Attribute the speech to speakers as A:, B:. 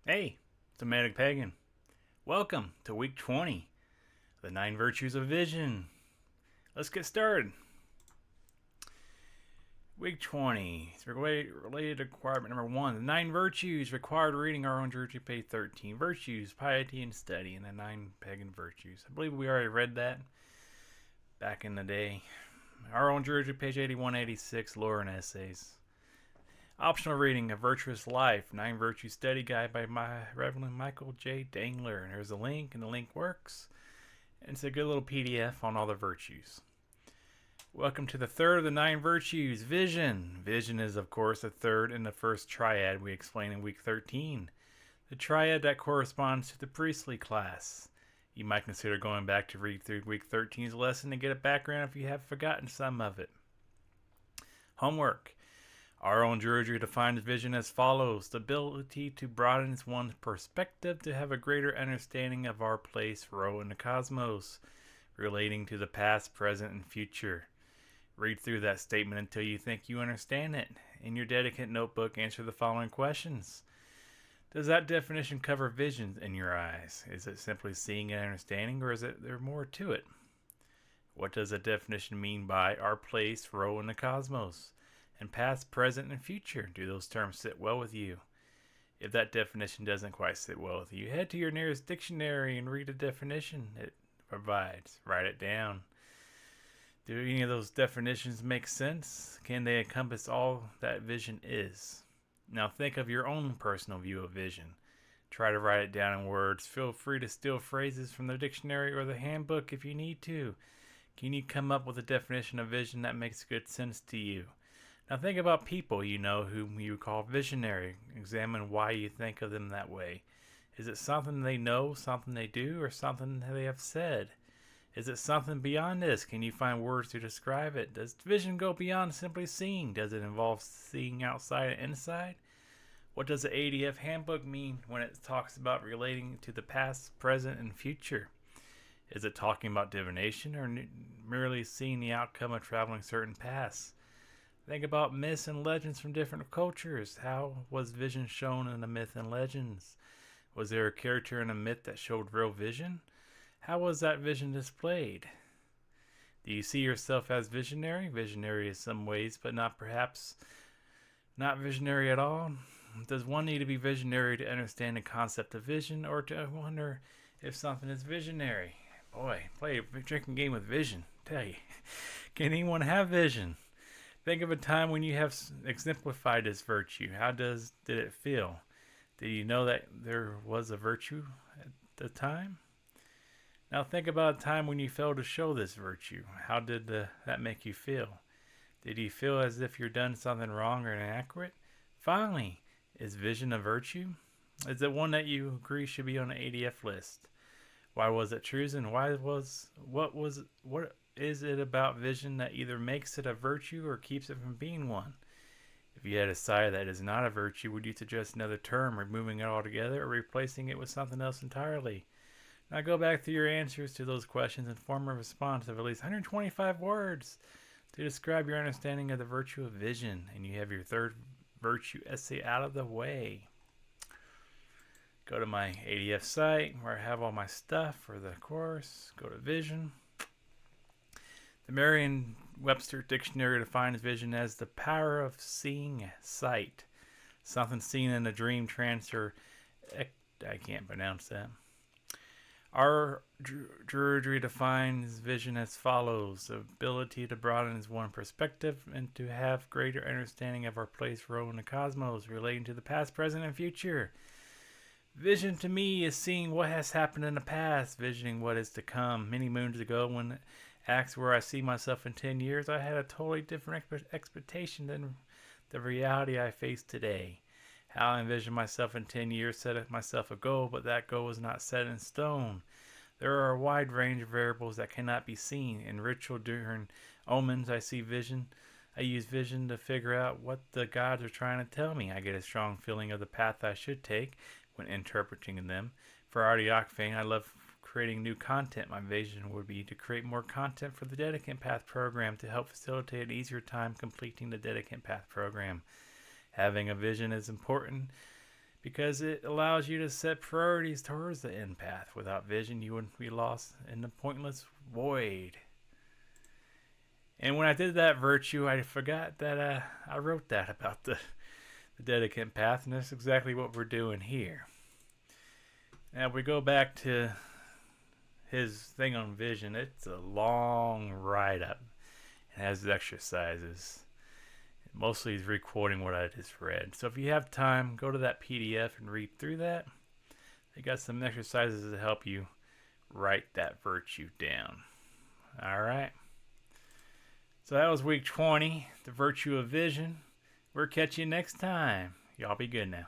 A: Hey, it's a Pagan. Welcome to week 20, the 9 virtues of vision. Let's get started. Week 20 is related to requirement number 1. The 9 virtues required reading our own Georgia page 13. Virtues, piety, and study, and the 9 pagan virtues. I believe we already read that back in the day. Our own Georgia page 81-86, lore and essays. Optional reading, A Virtuous Life, 9 Virtues Study Guide by Reverend Michael J. Dangler. And there's a link, and the link works. And it's a good little PDF on all the virtues. Welcome to the third of the 9 virtues, vision. Vision is, of course, the third in the first triad we explained in week 13. The triad that corresponds to the priestly class. You might consider going back to read through week 13's lesson to get a background if you have forgotten some of it. Homework. Our own Druidry defines vision as follows: the ability to broaden one's perspective to have a greater understanding of our place, role in the cosmos, relating to the past, present, and future. Read through that statement until you think you understand it. In your Dedicant notebook, answer the following questions. Does that definition cover vision in your eyes? Is it simply seeing and understanding, or is there more to it? What does the definition mean by our place, role in the cosmos? And past, present, and future, do those terms sit well with you? If that definition doesn't quite sit well with you, head to your nearest dictionary and read the definition it provides. Write it down. Do any of those definitions make sense? Can they encompass all that vision is? Now think of your own personal view of vision. Try to write it down in words. Feel free to steal phrases from the dictionary or the handbook if you need to. Can you come up with a definition of vision that makes good sense to you? Now think about people you know whom you call visionary. Examine why you think of them that way. Is it something they know, something they do, or something they have said? Is it something beyond this? Can you find words to describe it? Does vision go beyond simply seeing? Does it involve seeing outside and inside? What does the ADF handbook mean when it talks about relating to the past, present, and future? Is it talking about divination or merely seeing the outcome of traveling certain paths? Think about myths and legends from different cultures. How was vision shown in the myth and legends? Was there a character in a myth that showed real vision? How was that vision displayed? Do you see yourself as visionary? Visionary in some ways, but perhaps not visionary at all? Does one need to be visionary to understand the concept of vision, or to wonder if something is visionary? Boy, play a drinking game with vision. Tell you, can anyone have vision? Think of a time when you have exemplified this virtue. How did it feel? Did you know that there was a virtue at the time? Now think about a time when you failed to show this virtue. How did that make you feel? Did you feel as if you've done something wrong or inaccurate? Finally, is vision a virtue? Is it one that you agree should be on the ADF list? Why was it chosen? What is it about vision that either makes it a virtue or keeps it from being one? If you had decided that it is not a virtue, would you suggest another term, removing it altogether, or replacing it with something else entirely? Now go back through your answers to those questions and form a response of at least 125 words to describe your understanding of the virtue of vision, and you have your third virtue essay out of the way. Go to my ADF site where I have all my stuff for the course. Go to vision. The Merriam-Webster Dictionary defines vision as the power of seeing sight. Something seen in a dream, trance, or I can't pronounce that. Our Druidry defines vision as follows: the ability to broaden one's perspective and to have greater understanding of our place, role in the cosmos, relating to the past, present, and future. Vision to me is seeing what has happened in the past, visioning what is to come. Many moons ago, when asked where I see myself in 10 years, I had a totally different expectation than the reality I face today. How I envisioned myself in 10 years set myself a goal, but that goal was not set in stone. There are a wide range of variables that cannot be seen. In ritual during omens, I use vision to figure out what the gods are trying to tell me. I get a strong feeling of the path I should take when interpreting them. For Artiocfane, I love creating new content. My vision would be to create more content for the Dedicant Path program to help facilitate an easier time completing the Dedicant Path program. Having a vision is important because it allows you to set priorities towards the end path. Without vision, you would be lost in the pointless void. And when I did that virtue, I forgot that I wrote that about the Dedicant path, and that's exactly what we're doing here. Now, if we go back to his thing on vision, it's a long write-up. It has exercises. Mostly he's recording what I just read. So if you have time, go to that PDF and read through that. They got some exercises to help you write that virtue down. Alright. So that was week 20, the virtue of vision. We'll catch you next time. Y'all be good now.